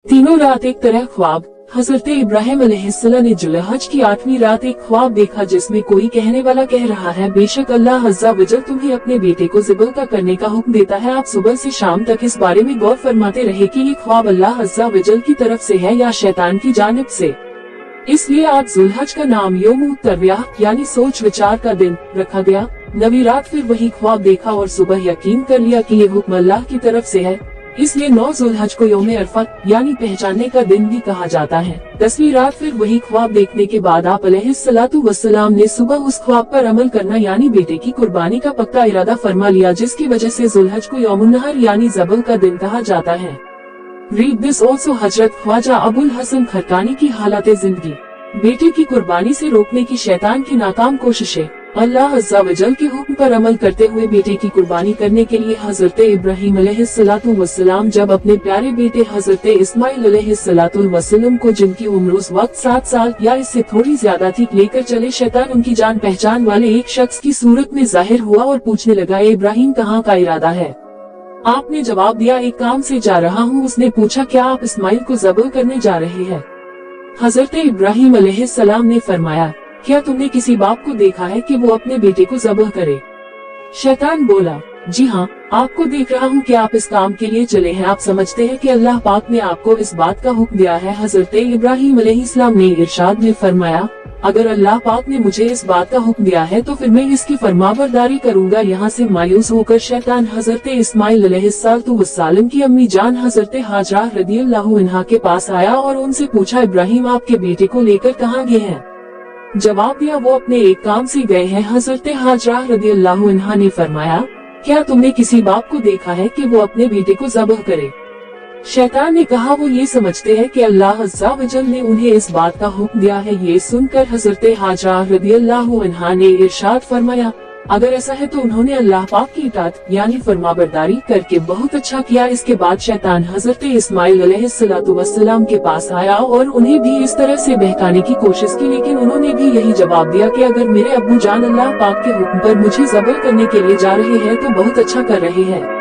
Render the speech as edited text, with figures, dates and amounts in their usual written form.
तीनों रात एक तरह ख्वाब। हजरत इब्राहिम अलैहिस्सलाम ने जुल्हज की 8वीं रात एक ख्वाब देखा जिसमें कोई कहने वाला कह रहा है, बेशक अल्लाह अज़्ज़ा वजल तुम्हें अपने बेटे को ज़िबह करने का हुक्म देता है। आप सुबह से शाम तक इस बारे में गौर फरमाते रहे कि ये ख्वाब अल्लाह अज़्ज़ा वजल की तरफ से है या शैतान की जानिब से। इसलिए आज जुल्हज का नाम यौम तरविया यानी सोच विचार का दिन रखा गया। 9वीं रात फिर वही ख्वाब देखा और सुबह यकीन कर लिया कि ये हुक्म अल्लाह की तरफ से है, इसलिए 9 जुल्हज को यौम अरफत यानी पहचानने का दिन भी कहा जाता है। 10वीं रात फिर वही ख्वाब देखने के बाद आप अलैहिस्सलातु वस्सलाम ने सुबह उस ख्वाब पर अमल करना यानी बेटे की कुर्बानी का पक्का इरादा फरमा लिया, जिसकी वजह से जुल्हज को यौमुन नहर यानी ज़बह का दिन कहा जाता है। Read this also. हजरत ख्वाजा अबुल हसन खरकानी की हालत जिंदगी। बेटे की कुर्बानी से रोकने की शैतान की नाकाम कोशिशें। अल्लाह अज़्ज़ा वजल के हुक्म पर अमल करते हुए बेटे की कुर्बानी करने के लिए हजरत इब्राहिम अलैहिस्सलातु वस्सलाम जब अपने प्यारे बेटे हजरत इस्माइल अलैहिस्सलातु वस्सलाम को, जिनकी उम्र उस वक्त 7 साल या इससे थोड़ी ज्यादा थी, लेकर चले, शैतान उनकी जान पहचान वाले एक शख्स की सूरत में जाहिर हुआ और पूछने लगा, इब्राहिम कहाँ का इरादा है? आपने जवाब दिया, एक काम से जा रहा हूँ। उसने पूछा, क्या आप इस्माइल को ज़बह करने जा रहे हैं? हजरत इब्राहिम अलैहिस्सलाम ने फरमाया, क्या तुमने किसी बाप को देखा है कि वो अपने बेटे को ज़बह करे? शैतान बोला, जी हाँ, आपको देख रहा हूँ कि आप इस काम के लिए चले हैं। आप समझते हैं कि अल्लाह पाक ने आपको इस बात का हुक्म दिया है। हजरत इब्राहिम अलैहिस्सलाम ने इरशाद में फरमाया, अगर अल्लाह पाक ने मुझे इस बात का हुक्म दिया है तो फिर मैं इसकी फरमाबरदारी करूँगा। यहाँ से मायूस होकर शैतान हजरत इस्माइल अलैहिस्सलातु वस्सलाम की अम्मी जान हजरत हाजरा रदियल्लाहु अन्हा के पास आया और उनसे पूछा, इब्राहिम आपके बेटे को लेकर कहाँ गए हैं? जवाब दिया, वो अपने एक काम से गए हैं। हजरत हाजरा रदियल्लाहु अन्हा ने फरमाया, क्या तुमने किसी बाप को देखा है कि वो अपने बेटे को ज़बह करे? शैतान ने कहा, वो ये समझते हैं कि अल्लाह अज़्ज़ा वजल ने उन्हें इस बात का हुक्म दिया है। ये सुनकर हजरत हाजरा रदियल्लाहु अन्हा ने इरशाद फरमाया, अगर ऐसा है तो उन्होंने अल्लाह पाक की इताअत यानी फरमाबरदारी करके बहुत अच्छा किया। इसके बाद शैतान हजरत इस्माइल अलैहिस्सलातु वस्सलाम के पास आया और उन्हें भी इस तरह से बहकाने की कोशिश की, लेकिन उन्होंने भी यही जवाब दिया कि अगर मेरे अब्बू जान अल्लाह पाक के हुक्म पर मुझे ज़बह करने के लिए जा रहे हैं तो बहुत अच्छा कर रहे हैं।